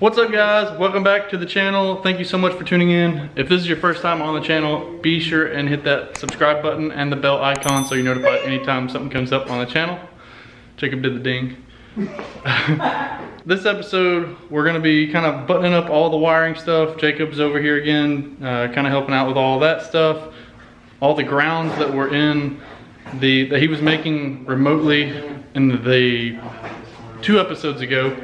What's up guys, welcome back to the channel. Thank you so much for tuning in. If this is your first time on the channel, be sure and hit that subscribe button and the bell icon so you're notified anytime something comes up on the channel. Jacob did the ding. This episode, we're gonna be kind of buttoning up all the wiring stuff. Jacob's over here again, kind of helping out with all that stuff. All the grounds that were in that he was making remotely in the 2 episodes ago.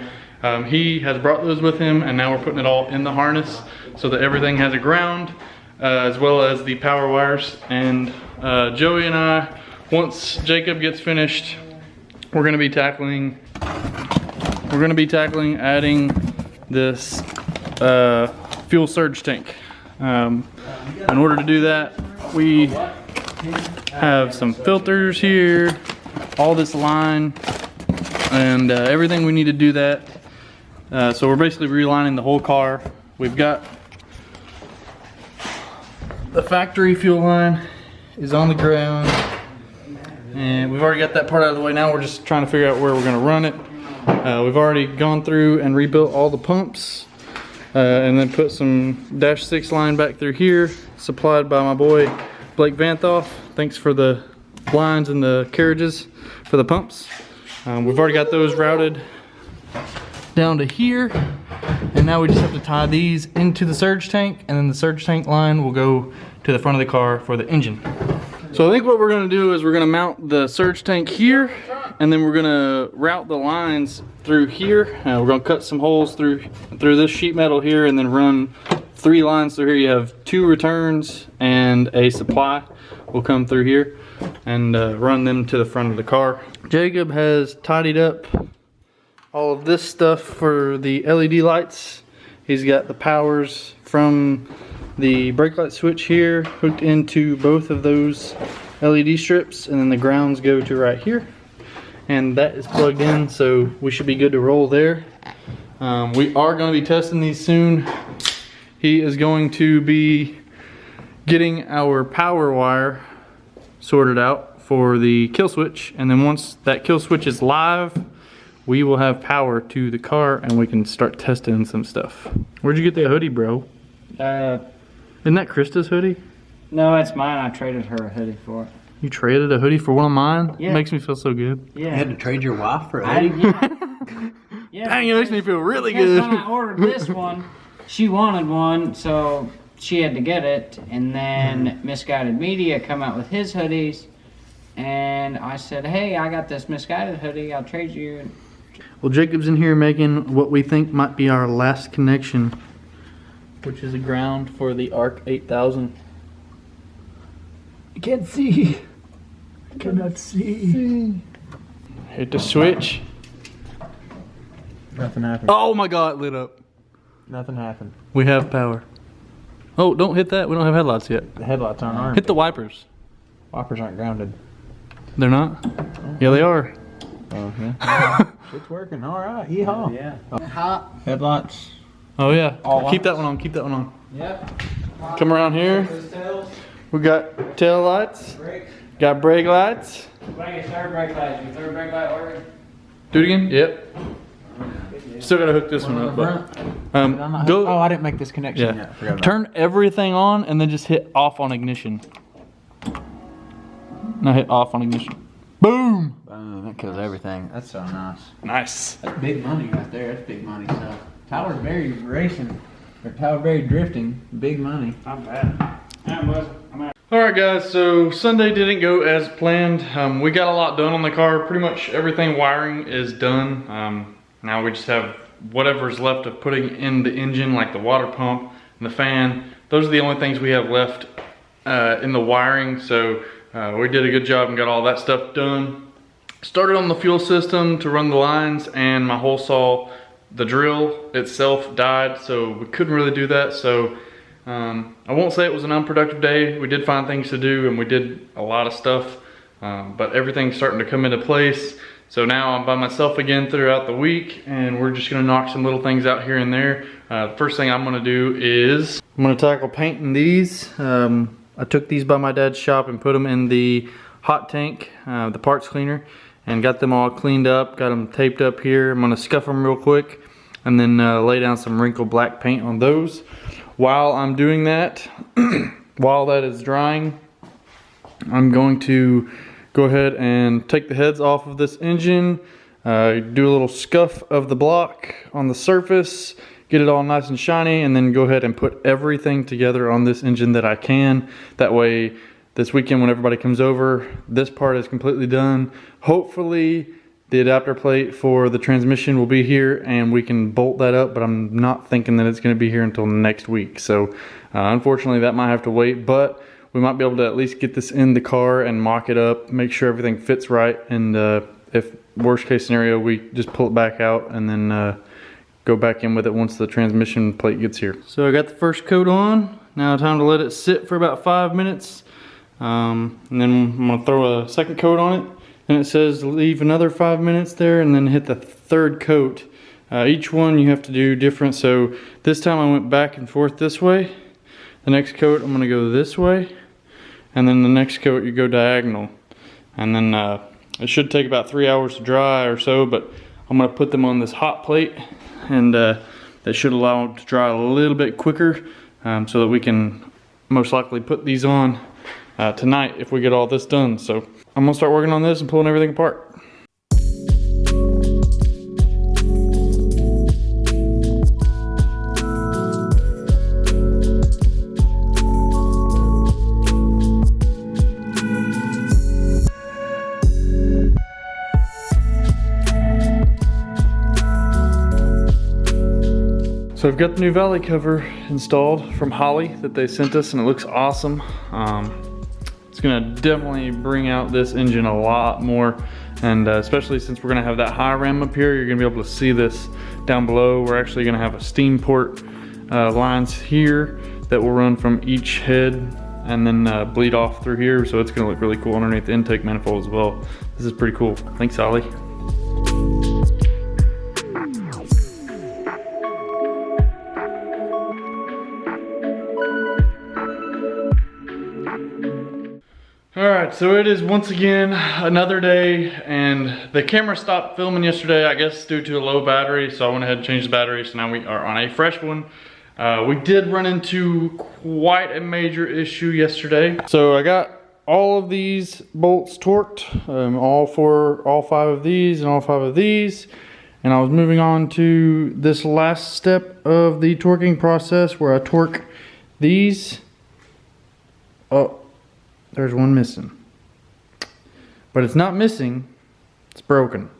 He has brought those with him, and now we're putting it all in the harness so that everything has a ground, as well as the power wires. And Joey and I, once Jacob gets finished, we're gonna be tackling adding this fuel surge tank. In order to do that, we have some filters here, all this line, and everything we need to do that. So we're basically relining the whole car. We've got the factory fuel line is on the ground, and we've already got that part out of the way. Now we're just trying to figure out where we're going to run it. We've already gone through and rebuilt all the pumps, and then put some -6 line back through here, supplied by my boy Blake Vanthoff. Thanks for the lines and the carriages for the pumps. We've already got those routed down to here, and now we just have to tie these into the surge tank, and then the surge tank line will go to the front of the car for the engine. So I think what we're going to do is we're going to mount the surge tank here, and then we're going to route the lines through here. We're going to cut some holes through this sheet metal here, and then run 3 lines through here. You have 2 returns and a supply will come through here, and run them to the front of the car. Jacob has tidied up all of this stuff for the LED lights. He's got the powers from the brake light switch here hooked into both of those LED strips, and then the grounds go to right here, and that is plugged in, so we should be good to roll there. We are going to be testing these soon. He is going to be getting our power wire sorted out for the kill switch, and then once that kill switch is live, we will have power to the car and we can start testing some stuff. Where'd you get the hoodie, bro? Isn't that Krista's hoodie? No, it's mine. I traded her a hoodie for it. You traded a hoodie for one of mine? Yeah. It makes me feel so good. Yeah. You had to trade your wife for a hoodie? Yeah, Dang, it makes me feel really good. When I ordered this one, she wanted one, so she had to get it. And then Misguided Media come out with his hoodies, and I said, hey, I got this Misguided hoodie. I'll trade you. Well, Jacob's in here making what we think might be our last connection, which is a ground for the ARC8000. I can't see. I cannot see. Hit the switch. Nothing happened. Oh my God, it lit up. Nothing happened. We have power. Oh, don't hit that. We don't have headlights yet. The headlights aren't armed. Hit the wipers. Wipers aren't grounded. They're not? Yeah, they are. Oh, yeah. It's working. All right. Yeehaw. Yeah. Hot. Headlights. Oh yeah. All Keep that one on. Keep that one on. Yep. Come around here. We got tail lights. Got brake lights. When I get third brake light, your third brake light working? Do it again. Yep. Still gotta hook this one up. But, go. Oh, I didn't make this connection Yeah. yet. Forgot about Turn everything on and then just hit off on ignition. Now hit off on ignition. Boom. Boom. That kills everything. That's so nice. Nice. That's big money right there. That's big money stuff. Tyler Berry racing. Or Tyler Berry drifting. Big money. Not bad. I'm out. Alright guys, so Sunday didn't go as planned. We got a lot done on the car. Pretty much everything wiring is done. Now we just have whatever's left of putting in the engine, like the water pump and the fan. Those are the only things we have left in the wiring. So we did a good job and got all that stuff done. Started on the fuel system to run the lines, and my hole saw, the drill itself died, so we couldn't really do that. So I won't say it was an unproductive day. We did find things to do, and we did a lot of stuff, but everything's starting to come into place. So now I'm by myself again throughout the week, and we're just gonna knock some little things out here and there. The first thing I'm gonna do is I'm gonna tackle painting these. I took these by my dad's shop and put them in the hot tank, the parts cleaner, and got them all cleaned up, got them taped up here. I'm gonna scuff them real quick, and then lay down some wrinkled black paint on those. While I'm doing that, while that is drying, I'm going to go ahead and take the heads off of this engine, do a little scuff of the block on the surface, get it all nice and shiny, and then go ahead and put everything together on this engine that I can. That way, this weekend when everybody comes over, this part is completely done. Hopefully, the adapter plate for the transmission will be here and we can bolt that up, but I'm not thinking that it's going to be here until next week. So unfortunately that might have to wait, but we might be able to at least get this in the car and mock it up, make sure everything fits right, and if worst case scenario, we just pull it back out and then go back in with it once the transmission plate gets here. So I got the first coat on. Now time to let it sit for about 5 minutes. And then I'm gonna throw a second coat on it. And it says leave another 5 minutes there and then hit the third coat. Each one you have to do different. So this time I went back and forth this way. The next coat I'm gonna go this way. And then the next coat you go diagonal. And then it should take about 3 hours to dry or so, but I'm gonna put them on this hot plate, and that should allow them to dry a little bit quicker, so that we can most likely put these on tonight if we get all this done. So I'm gonna start working on this and pulling everything apart. So I've got the new valley cover installed from Holley that they sent us, and it looks awesome. It's gonna definitely bring out this engine a lot more, and especially since we're gonna have that high ram up here, you're gonna be able to see this down below. We're actually gonna have a steam port lines here that will run from each head and then bleed off through here, so it's gonna look really cool underneath the intake manifold as well. This is pretty cool. Thanks, Holley. Alright, so it is once again another day, and the camera stopped filming yesterday, I guess due to a low battery, so I went ahead and changed the battery, so now we are on a fresh one. We did run into quite a major issue yesterday. So I got all of these bolts torqued, all 5 of these and all 5 of these, and I was moving on to this last step of the torquing process where I torque these. Oh. There's one missing, but it's not missing, it's broken.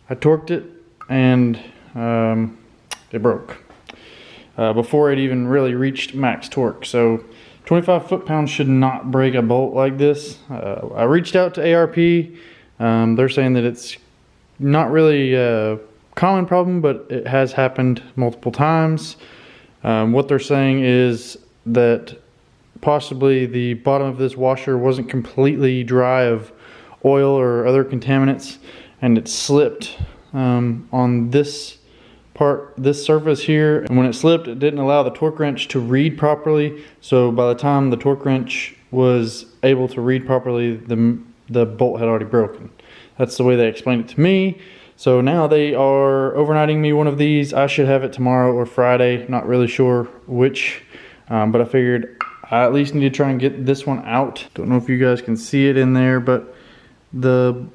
I torqued it and it broke before it even really reached max torque. So 25 foot-pounds should not break a bolt like this. I reached out to ARP. They're saying that it's not really a common problem, but it has happened multiple times. What they're saying is that possibly the bottom of this washer wasn't completely dry of oil or other contaminants, and it slipped on this part, this surface here, and when it slipped, it didn't allow the torque wrench to read properly. So by the time the torque wrench was able to read properly, the bolt had already broken. That's the way they explained it to me. So now they are overnighting me one of these. I should have it tomorrow or Friday, not really sure which, but I figured I at least need to try and get this one out. Don't know if you guys can see it in there, but the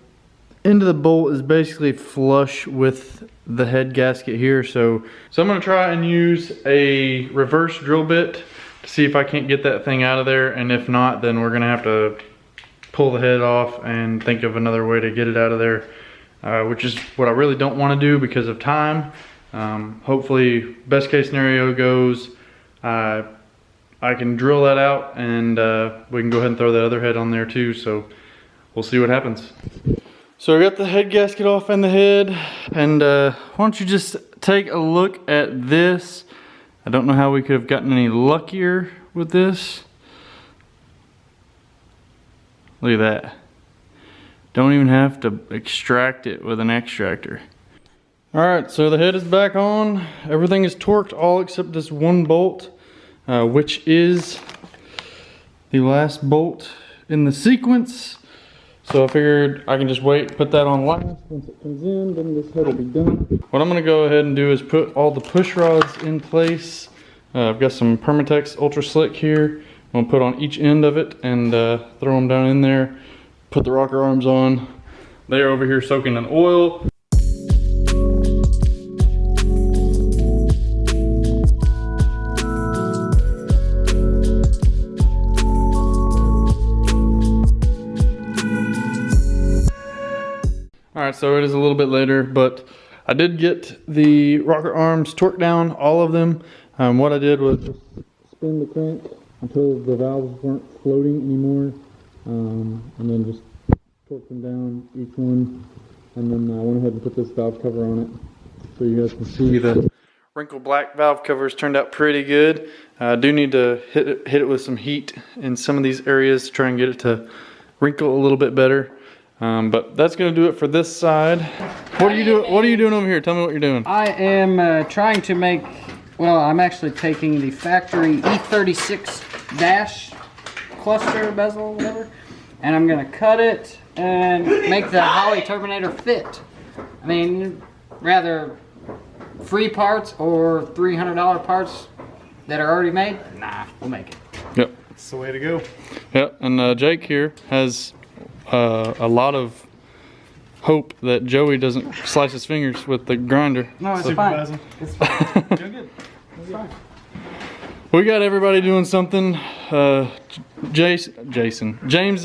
end of the bolt is basically flush with the head gasket here. So I'm gonna try and use a reverse drill bit to see if I can't get that thing out of there. And if not, then we're gonna have to pull the head off and think of another way to get it out of there, which is what I really don't wanna do because of time. Hopefully, best case scenario goes, I can drill that out and we can go ahead and throw that other head on there too, so we'll see what happens. So I got the head gasket off and the head, and why don't you just take a look at this. I don't know how we could have gotten any luckier with this. Look at that. Don't even have to extract it with an extractor. Alright, so the head is back on. Everything is torqued, all except this one bolt. Which is the last bolt in the sequence. So I figured I can just wait, put that on last. Once it comes in, then this head will be done. What I'm gonna go ahead and do is put all the push rods in place. I've got some Permatex Ultra Slick here. I'm gonna put on each end of it and throw them down in there. Put the rocker arms on. They're over here soaking in oil. Alright, so it is a little bit later, but I did get the rocker arms torqued down, all of them. What I did was just spin the crank until the valves weren't floating anymore, and then just torque them down, each one, and then I went ahead and put this valve cover on it so you guys can see the wrinkled black valve covers turned out pretty good. I do need to hit it with some heat in some of these areas to try and get it to wrinkle a little bit better. But that's gonna do it for this side. What are you doing? What are you doing over here? Tell me what you're doing. I am trying to make. Well, I'm actually taking the factory E36 dash cluster bezel, whatever, and I'm gonna cut it and make the Holley Turbinator fit. I mean, rather free parts or $300 parts that are already made. Nah, we'll make it. Yep. That's the way to go. Yep. And Jake here has a lot of hope that Joey doesn't slice his fingers with the grinder. No, it's So- fine. It's fine. Doing good. It's fine. We got everybody doing something. James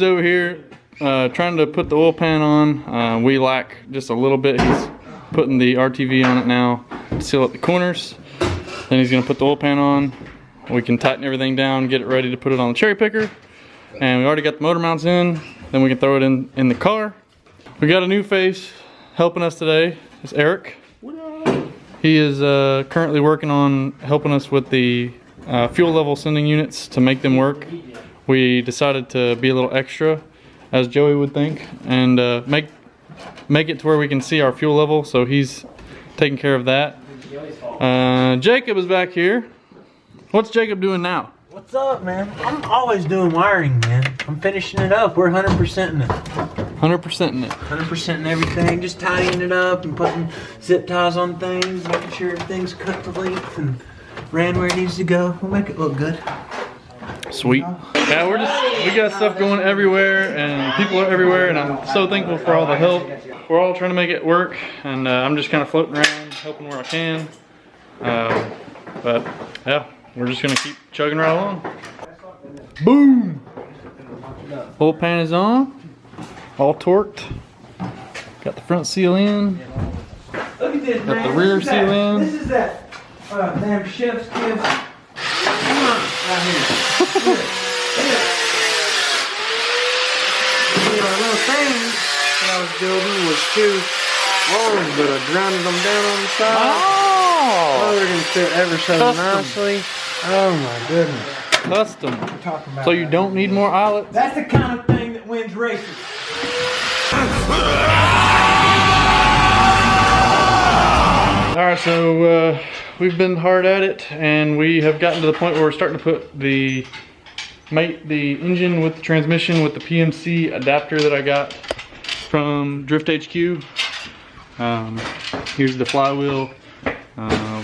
over here trying to put the oil pan on. We lack just a little bit. He's putting the RTV on it now to seal up the corners. Then he's gonna put the oil pan on. We can tighten everything down, get it ready to put it on the cherry picker. And we already got the motor mounts in. Then we can throw it in the car. We got a new face helping us today. It's Eric. He is currently working on helping us with the fuel level sending units to make them work. We decided to be a little extra, as Joey would think, and make it to where we can see our fuel level. So he's taking care of that. Jacob is back here. What's Jacob doing now? What's up, man? I'm always doing wiring, man. I'm finishing it up. We're 100% in it. 100% in it. 100% in everything. Just tidying it up and putting zip ties on things, making sure everything's cut to length and ran where it needs to go. We'll make it look good. Sweet. Yeah, we got stuff going everywhere and people are everywhere, and I'm so thankful for all the help. We're all trying to make it work, and I'm just kind of floating around, helping where I can. But yeah, we're just gonna keep chugging right along. Boom! Oil pan is on, all torqued. Got the front seal in. Look at this, Got the rear seal in. This is that damn chef's kiss. Come on, right here. The little thing that I was building was too long, but I grounded them down on the side. Oh! They're gonna fit ever so Custom. nicely. Oh my goodness. Custom. Talking about So you don't need more eyelets? That's the kind of thing that wins races. Alright, so we've been hard at it, and we have gotten to the point where we're starting to put the engine with the transmission with the PMC adapter that I got from Drift HQ. Here's the flywheel.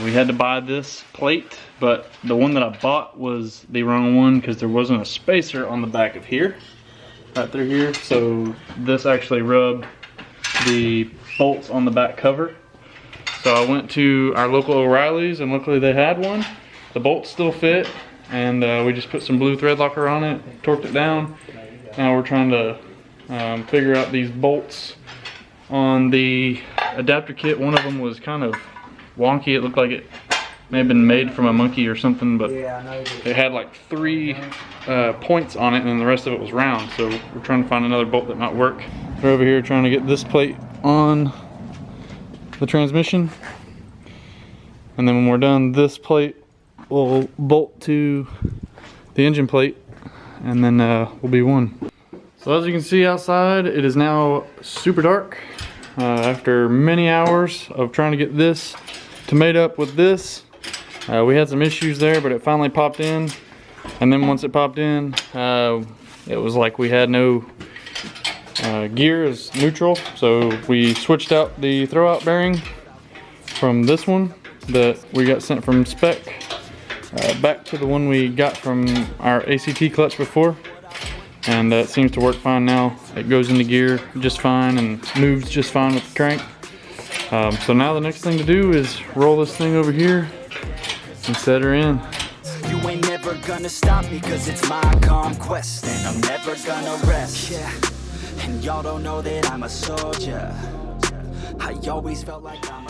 We had to buy this plate, but the one that I bought was the wrong one because there wasn't a spacer on the back of here, right through here. So this actually rubbed the bolts on the back cover. So I went to our local O'Reilly's, and luckily they had one. The bolts still fit, and we just put some blue thread locker on it, torqued it down. Now we're trying to figure out these bolts on the adapter kit. One of them was kind of wonky. It looked like it may have been made from a monkey or something, but it had like 3 points on it, and then the rest of it was round. So we're trying to find another bolt that might work. We're over here trying to get this plate on the transmission, and then when we're done, this plate will bolt to the engine plate, and then we'll be one. So as you can see outside, it is now super dark. After many hours of trying to get this to mate up with this, we had some issues there, but it finally popped in. And then once it popped in, it was like we had no gear is neutral, so we switched out the throwout bearing from this one that we got sent from spec back to the one we got from our ACT clutch before, and it seems to work fine now. It goes into gear just fine and moves just fine with the crank. So now the next thing to do is roll this thing over here and set her in. You ain't never gonna stop me, cause it's my conquest, and I'm never gonna rest. Yeah, and y'all don't know that I'm a soldier. I always felt like I'm a